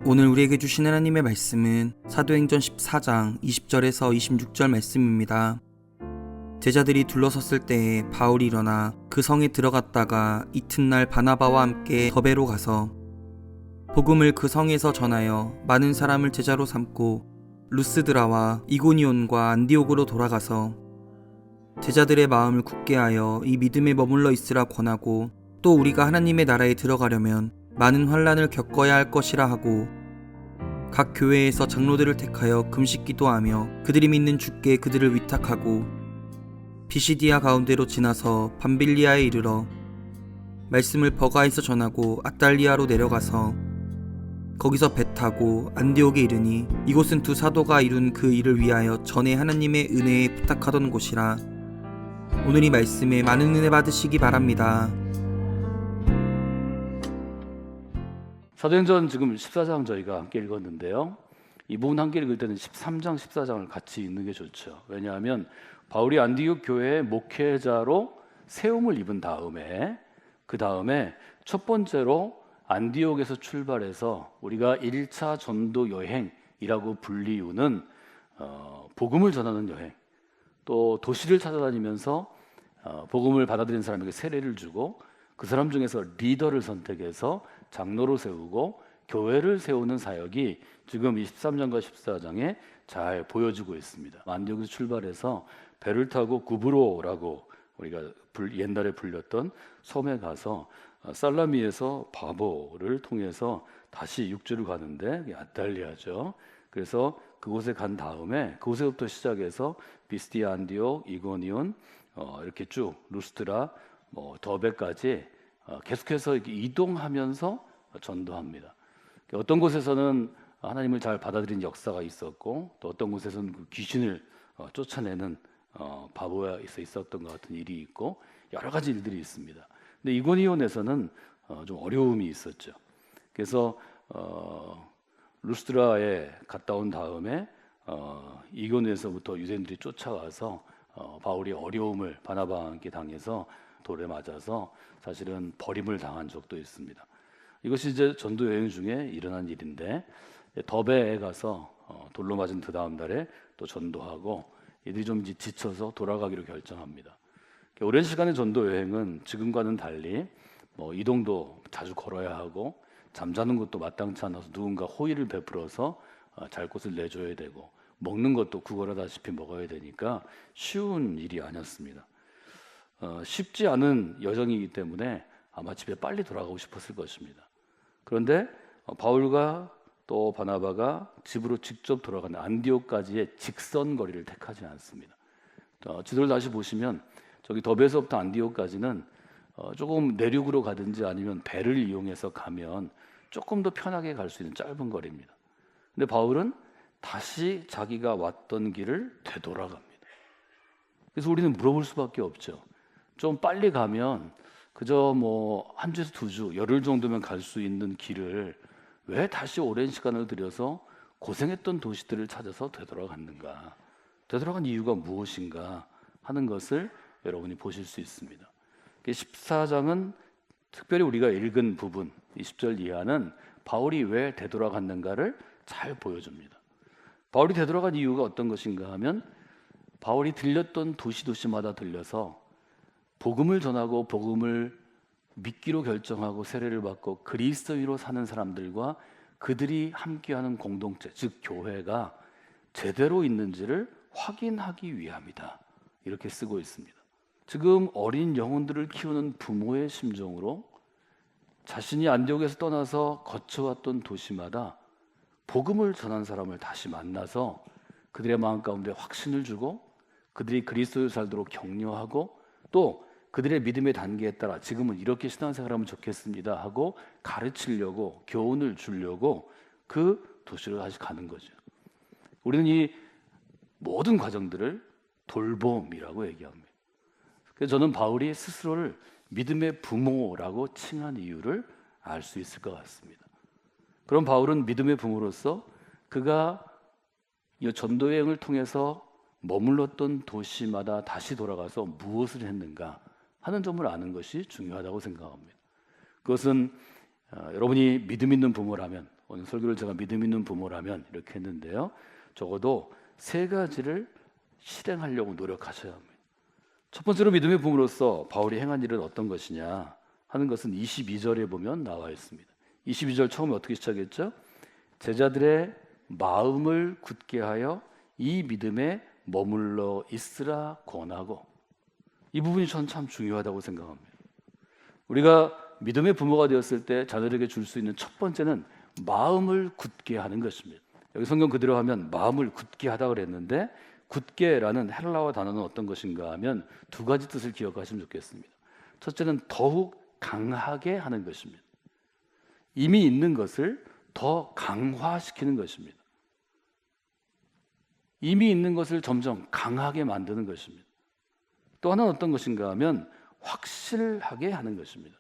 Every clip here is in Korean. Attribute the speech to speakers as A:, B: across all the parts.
A: 오늘 우리에게 주신 하나님의 말씀은 사도행전 14장 20절에서 26절 말씀입니다. 제자들이 둘러섰을 때에 바울이 일어나 그 성에 들어갔다가 이튿날 바나바와 함께 더베로 가서 복음을 그 성에서 전하여 많은 사람을 제자로 삼고 루스드라와 이고니온과 안디옥으로 돌아가서 제자들의 마음을 굳게 하여 이 믿음에 머물러 있으라 권하고, 또 우리가 하나님의 나라에 들어가려면 많은 환난을 겪어야 할 것이라 하고, 각 교회에서 장로들을 택하여 금식 기도하며 그들이 믿는 주께 그들을 위탁하고 비시디아 가운데로 지나서 밤빌리아에 이르러 말씀을 버가에서 전하고 아달리아로 내려가서 거기서 배 타고 안디옥에 이르니, 이곳은 두 사도가 이룬 그 일을 위하여 전에 하나님의 은혜에 부탁하던 곳이라. 오늘 이 말씀에 많은 은혜 받으시기 바랍니다.
B: 사도행전 지금 14장 저희가 함께 읽었는데요. 이 부분 함께 읽을 때는 13장, 14장을 같이 읽는 게 좋죠. 왜냐하면 바울이 안디옥 교회의 목회자로 세움을 입은 다음에 그 다음에 첫 번째로 안디옥에서 출발해서 우리가 1차 전도 여행이라고 불리우는 복음을 전하는 여행, 또 도시를 찾아다니면서 복음을 받아들인 사람에게 세례를 주고 그 사람 중에서 리더를 선택해서 장로로 세우고 교회를 세우는 사역이 지금 23장과 14장에 잘 보여지고 있습니다. 안디옥에서 출발해서 배를 타고 구브로라고 우리가 옛날에 불렸던 섬에 가서 살라미에서 바보를 통해서 다시 육지로 가는데 아달리아죠. 그래서 그곳에 간 다음에 그곳에부터 시작해서 비스디아, 안디옥, 이고니온 이렇게 쭉 루스트라, 더베까지 계속해서 이렇게 이동하면서 전도합니다. 어떤 곳에서는 하나님을 잘 받아들인 역사가 있었고, 또 어떤 곳에서는 그 귀신을 쫓아내는 바보에서 있었던 것 같은 일이 있고, 여러 가지 일들이 있습니다. 근데 이고니온에서는 좀 어려움이 있었죠. 그래서 루스드라에 갔다 온 다음에 이고니온에서부터 유대인들이 쫓아와서 바울이 어려움을 바나바와 함께 당해서 돌에 맞아서 사실은 버림을 당한 적도 있습니다. 이것이 이제 전도 여행 중에 일어난 일인데, 더베에 가서 돌로 맞은 그 다음 달에 또 전도하고 이들이 좀 지쳐서 돌아가기로 결정합니다. 오랜 시간의 전도 여행은 지금과는 달리 이동도 자주 걸어야 하고 잠자는 것도 마땅치 않아서 누군가 호의를 베풀어서 잘 곳을 내줘야 되고, 먹는 것도 구걸하다시피 먹어야 되니까 쉬운 일이 아니었습니다. 쉽지 않은 여정이기 때문에 아마 집에 빨리 돌아가고 싶었을 것입니다. 그런데 바울과 또 바나바가 집으로 직접 돌아가는 안디옥까지의 직선 거리를 택하지 않습니다. 지도를 다시 보시면 저기 더베에서부터 안디옥까지는 조금 내륙으로 가든지 아니면 배를 이용해서 가면 조금 더 편하게 갈 수 있는 짧은 거리입니다. 근데 바울은 다시 자기가 왔던 길을 되돌아갑니다. 그래서 우리는 물어볼 수밖에 없죠. 좀 빨리 가면 그저 한 주에서 두 주, 열흘 정도면 갈 수 있는 길을 왜 다시 오랜 시간을 들여서 고생했던 도시들을 찾아서 되돌아갔는가? 되돌아간 이유가 무엇인가 하는 것을 여러분이 보실 수 있습니다. 14장은 특별히 우리가 읽은 부분 20절 이하는 바울이 왜 되돌아갔는가를 잘 보여줍니다. 바울이 되돌아간 이유가 어떤 것인가 하면, 바울이 들렸던 도시마다 들려서 복음을 전하고 복음을 믿기로 결정하고 세례를 받고 그리스도인으로 사는 사람들과 그들이 함께하는 공동체, 즉 교회가 제대로 있는지를 확인하기 위함이다, 이렇게 쓰고 있습니다. 지금 어린 영혼들을 키우는 부모의 심정으로 자신이 안디옥에서 떠나서 거쳐왔던 도시마다 복음을 전한 사람을 다시 만나서 그들의 마음 가운데 확신을 주고 그들이 그리스도를 살도록 격려하고, 또 그들의 믿음의 단계에 따라 지금은 이렇게 신앙생활하면 좋겠습니다 하고 가르치려고, 교훈을 주려고 그 도시로 다시 가는 거죠. 우리는 이 모든 과정들을 돌봄이라고 얘기합니다. 그래서 저는 바울이 스스로를 믿음의 부모라고 칭한 이유를 알 수 있을 것 같습니다. 그럼 바울은 믿음의 부모로서 그가 이 전도 여행을 통해서 머물렀던 도시마다 다시 돌아가서 무엇을 했는가 하는 점을 아는 것이 중요하다고 생각합니다. 그것은 여러분이 믿음 있는 부모라면, 오늘 설교를 제가 믿음 있는 부모라면 이렇게 했는데요, 적어도 세 가지를 실행하려고 노력하셔야 합니다. 첫 번째로 믿음의 부모로서 바울이 행한 일은 어떤 것이냐 하는 것은 22절에 보면 나와 있습니다. 22절 처음에 어떻게 시작했죠? 제자들의 마음을 굳게 하여 이 믿음에 머물러 있으라 권하고. 이 부분이 전 참 중요하다고 생각합니다. 우리가 믿음의 부모가 되었을 때 자녀에게 줄 수 있는 첫 번째는 마음을 굳게 하는 것입니다. 여기 성경 그대로 하면 마음을 굳게 하다 그랬는데, 굳게라는 헬라어 단어는 어떤 것인가 하면 두 가지 뜻을 기억하시면 좋겠습니다. 첫째는 더욱 강하게 하는 것입니다. 이미 있는 것을 더 강화시키는 것입니다. 이미 있는 것을 점점 강하게 만드는 것입니다. 또 하나는 어떤 것인가 하면 확실하게 하는 것입니다.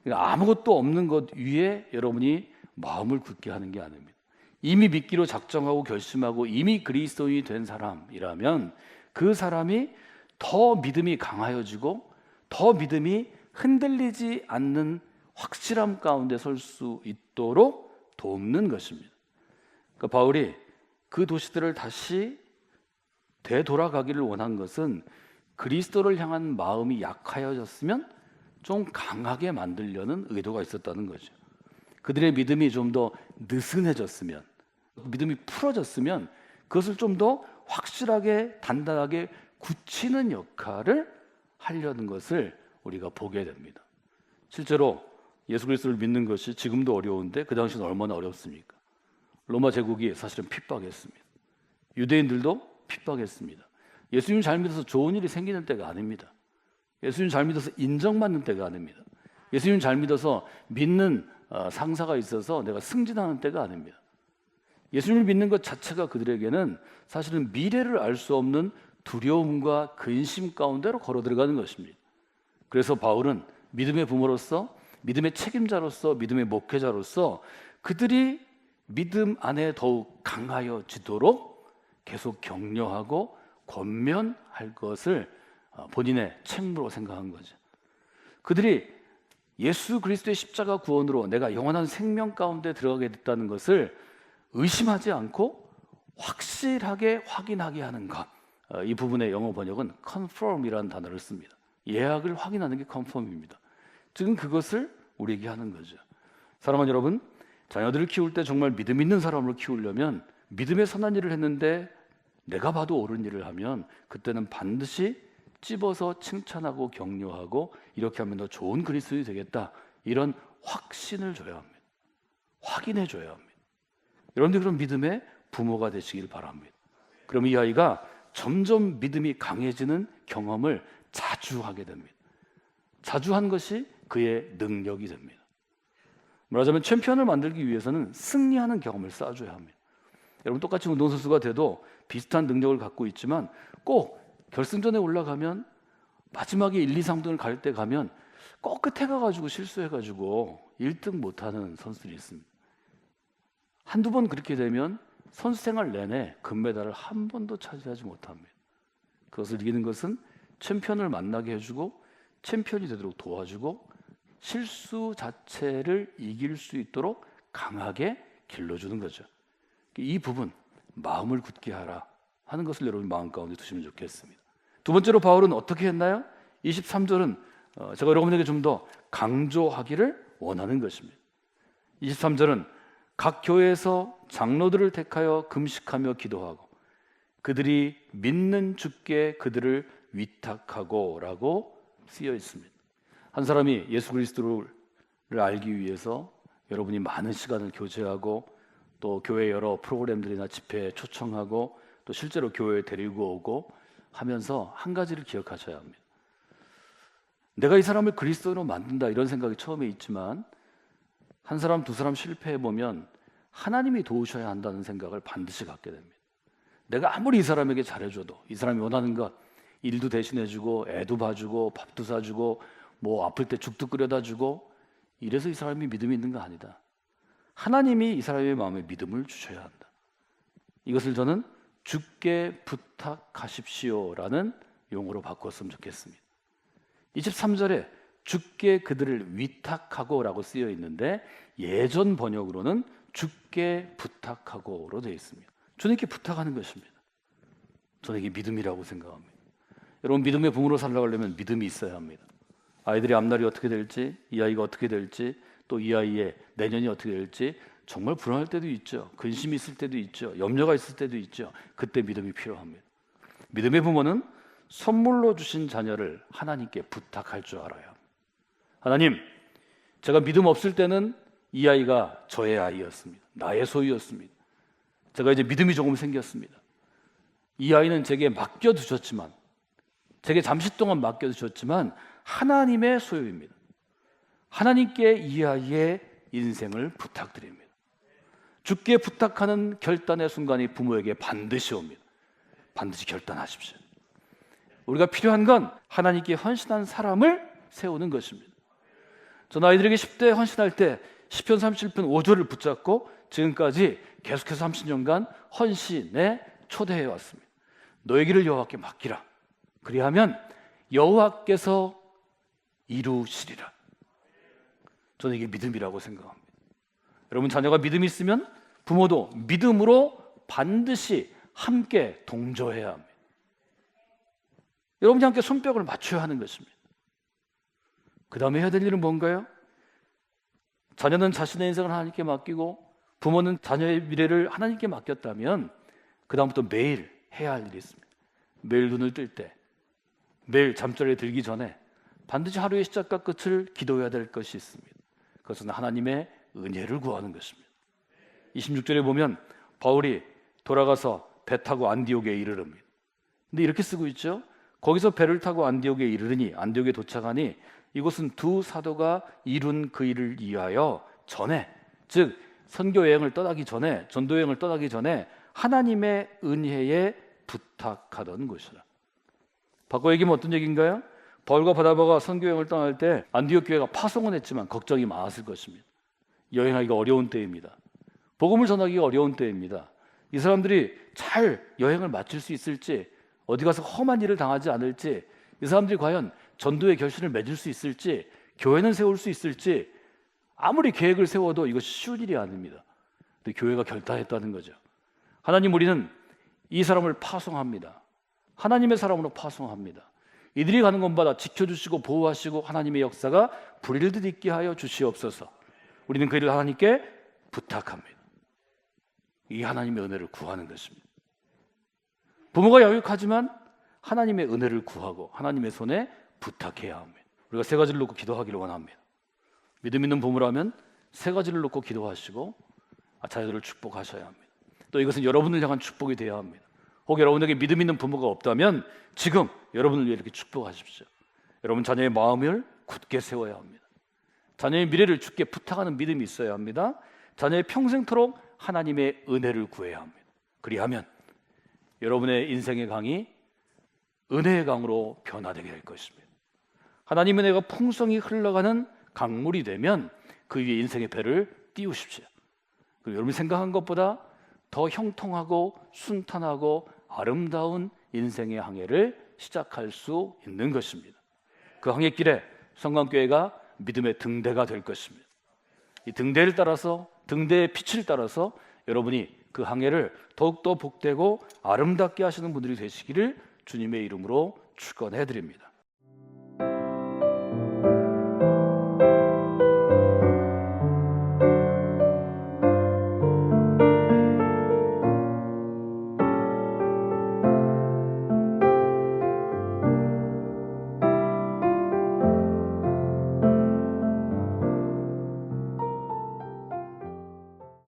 B: 그러니까 아무것도 없는 것 위에 여러분이 마음을 굳게 하는 게 아닙니다. 이미 믿기로 작정하고 결심하고 이미 그리스도인이 된 사람이라면 그 사람이 더 믿음이 강하여지고 더 믿음이 흔들리지 않는 확실함 가운데 설 수 있도록 돕는 것입니다. 그러니까 바울이 그 도시들을 다시 되돌아가기를 원한 것은 그리스도를 향한 마음이 약하여졌으면 좀 강하게 만들려는 의도가 있었다는 거죠. 그들의 믿음이 좀 더 느슨해졌으면, 믿음이 풀어졌으면 그것을 좀 더 확실하게 단단하게 굳히는 역할을 하려는 것을 우리가 보게 됩니다. 실제로 예수 그리스도를 믿는 것이 지금도 어려운데 그 당시는 얼마나 어렵습니까? 로마 제국이 사실은 핍박했습니다. 유대인들도 핍박했습니다. 예수님 잘 믿어서 좋은 일이 생기는 때가 아닙니다. 예수님 잘 믿어서 인정받는 때가 아닙니다. 예수님 잘 믿어서 믿는 상사가 있어서 내가 승진하는 때가 아닙니다. 예수님을 믿는 것 자체가 그들에게는 사실은 미래를 알 수 없는 두려움과 근심 가운데로 걸어 들어가는 것입니다. 그래서 바울은 믿음의 부모로서, 믿음의 책임자로서, 믿음의 목회자로서 그들이 믿음 안에 더욱 강하여지도록 계속 격려하고 권면할 것을 본인의 책무로 생각한 거죠. 그들이 예수 그리스도의 십자가 구원으로 내가 영원한 생명 가운데 들어가게 됐다는 것을 의심하지 않고 확실하게 확인하게 하는 것. 이 부분의 영어 번역은 confirm이라는 단어를 씁니다. 예약을 확인하는 게 confirm입니다. 지금 그것을 우리에게 하는 거죠. 사랑하는 여러분, 자녀들을 키울 때 정말 믿음 있는 사람으로 키우려면 믿음의 선한 일을 했는데 내가 봐도 옳은 일을 하면 그때는 반드시 찝어서 칭찬하고 격려하고 이렇게 하면 더 좋은 그리스도인이 되겠다, 이런 확신을 줘야 합니다. 확인해 줘야 합니다. 여러분들 그런 믿음의 부모가 되시길 바랍니다. 그럼 이 아이가 점점 믿음이 강해지는 경험을 자주 하게 됩니다. 자주 한 것이 그의 능력이 됩니다. 말하자면 챔피언을 만들기 위해서는 승리하는 경험을 쌓아줘야 합니다. 여러분 똑같이 운동선수가 돼도 비슷한 능력을 갖고 있지만 꼭 결승전에 올라가면 마지막에 1, 2, 3등을 갈 때 가면 꼭 끝에 가가지고 실수해가지고 1등 못하는 선수들이 있습니다. 한두 번 그렇게 되면 선수 생활 내내 금메달을 한 번도 차지하지 못합니다. 그것을 이기는 것은 챔피언을 만나게 해주고 챔피언이 되도록 도와주고 실수 자체를 이길 수 있도록 강하게 길러주는 거죠. 이 부분, 마음을 굳게 하라 하는 것을 여러분 마음 가운데 두시면 좋겠습니다. 두 번째로 바울은 어떻게 했나요? 23절은 제가 여러분에게 좀 더 강조하기를 원하는 것입니다. 23절은 각 교회에서 장로들을 택하여 금식하며 기도하고 그들이 믿는 주께 그들을 위탁하고 라고 쓰여 있습니다. 한 사람이 예수 그리스도를 알기 위해서 여러분이 많은 시간을 교제하고 또 교회 여러 프로그램들이나 집회에 초청하고 또 실제로 교회에 데리고 오고 하면서 한 가지를 기억하셔야 합니다. 내가 이 사람을 그리스도인으로 만든다 이런 생각이 처음에 있지만 한 사람 두 사람 실패해보면 하나님이 도우셔야 한다는 생각을 반드시 갖게 됩니다. 내가 아무리 이 사람에게 잘해줘도 이 사람이 원하는 것 일도 대신해주고 애도 봐주고 밥도 사주고 뭐 아플 때 죽도 끓여다 주고 이래서 이 사람이 믿음이 있는 거 아니다. 하나님이 이 사람의 마음에 믿음을 주셔야 한다. 이것을 저는 주께 부탁하십시오라는 용어로 바꿨으면 좋겠습니다. 23절에 주께 그들을 위탁하고라고 쓰여 있는데 예전 번역으로는 주께 부탁하고로 되어 있습니다. 주님께 부탁하는 것입니다. 저는 이게 믿음이라고 생각합니다. 여러분, 믿음의 부모로 살아가려면 믿음이 있어야 합니다. 아이들의 앞날이 어떻게 될지, 이 아이가 어떻게 될지, 또 이 아이의 내년이 어떻게 될지 정말 불안할 때도 있죠. 근심이 있을 때도 있죠. 염려가 있을 때도 있죠. 그때 믿음이 필요합니다. 믿음의 부모는 선물로 주신 자녀를 하나님께 부탁할 줄 알아요. 하나님, 제가 믿음 없을 때는 이 아이가 저의 아이였습니다. 나의 소유였습니다. 제가 이제 믿음이 조금 생겼습니다. 이 아이는 제게 맡겨두셨지만, 제게 잠시 동안 맡겨두셨지만 하나님의 소유입니다. 하나님께 이 아이의 인생을 부탁드립니다. 주께 부탁하는 결단의 순간이 부모에게 반드시 옵니다. 반드시 결단하십시오. 우리가 필요한 건 하나님께 헌신한 사람을 세우는 것입니다. 저는 아이들에게 10대 헌신할 때 시편 37편 5절을 붙잡고 지금까지 계속해서 30년간 헌신에 초대해 왔습니다. 너의 길을 여호와께 맡기라. 그리하면 여호와께서 이루시리라. 저는 이게 믿음이라고 생각합니다. 여러분, 자녀가 믿음이 있으면 부모도 믿음으로 반드시 함께 동조해야 합니다. 여러분이 함께 손뼉을 맞춰야 하는 것입니다. 그 다음에 해야 될 일은 뭔가요? 자녀는 자신의 인생을 하나님께 맡기고 부모는 자녀의 미래를 하나님께 맡겼다면 그 다음부터 매일 해야 할 일이 있습니다. 매일 눈을 뜰 때, 매일 잠자리에 들기 전에 반드시 하루의 시작과 끝을 기도해야 될 것이 있습니다. 그것은 하나님의 은혜를 구하는 것입니다. 26절에 보면 바울이 돌아가서 배 타고 안디옥에 이르릅니다. 근데 이렇게 쓰고 있죠. 거기서 배를 타고 안디옥에 이르르니, 안디옥에 도착하니 이곳은 두 사도가 이룬 그 일을 위하여 전에, 즉 선교 여행을 떠나기 전에, 전도 여행을 떠나기 전에 하나님의 은혜에 부탁하던 곳이라. 바꿔 얘기하면 어떤 얘기인가요? 바울과 바나바가 선교 여행을 떠날 때 안디옥 교회가 파송은 했지만 걱정이 많았을 것입니다. 여행하기가 어려운 때입니다. 복음을 전하기가 어려운 때입니다. 이 사람들이 잘 여행을 마칠 수 있을지, 어디 가서 험한 일을 당하지 않을지, 이 사람들이 과연 전도의 결실을 맺을 수 있을지, 교회는 세울 수 있을지, 아무리 계획을 세워도 이것이 쉬운 일이 아닙니다. 근데 교회가 결단했다는 거죠. 하나님, 우리는 이 사람을 파송합니다. 하나님의 사람으로 파송합니다. 이들이 가는 곳마다 지켜주시고 보호하시고 하나님의 역사가 불일듯 있게 하여 주시옵소서. 우리는 그 일을 하나님께 부탁합니다. 이 하나님의 은혜를 구하는 것입니다. 부모가 야육하지만 하나님의 은혜를 구하고 하나님의 손에 부탁해야 합니다. 우리가 세 가지를 놓고 기도하기를 원합니다. 믿음 있는 부모라면 세 가지를 놓고 기도하시고 자녀들을 축복하셔야 합니다. 또 이것은 여러분을 향한 축복이 되어야 합니다. 혹 여러분에게 믿음 있는 부모가 없다면 지금 여러분을 위해 이렇게 축복하십시오. 여러분 자녀의 마음을 굳게 세워야 합니다. 자녀의 미래를 주께 부탁하는 믿음이 있어야 합니다. 자녀의 평생토록 하나님의 은혜를 구해야 합니다. 그리하면 여러분의 인생의 강이 은혜의 강으로 변화되게 될 것입니다. 하나님의 은혜가 풍성히 흘러가는 강물이 되면 그 위에 인생의 배를 띄우십시오. 그리고 여러분이 생각한 것보다 더 형통하고 순탄하고 아름다운 인생의 항해를 시작할 수 있는 것입니다. 그 항해길에 성광교회가 믿음의 등대가 될 것입니다. 이 등대를 따라서, 등대의 빛을 따라서 여러분이 그 항해를 더욱더 복되고 아름답게 하시는 분들이 되시기를 주님의 이름으로 축원해 드립니다.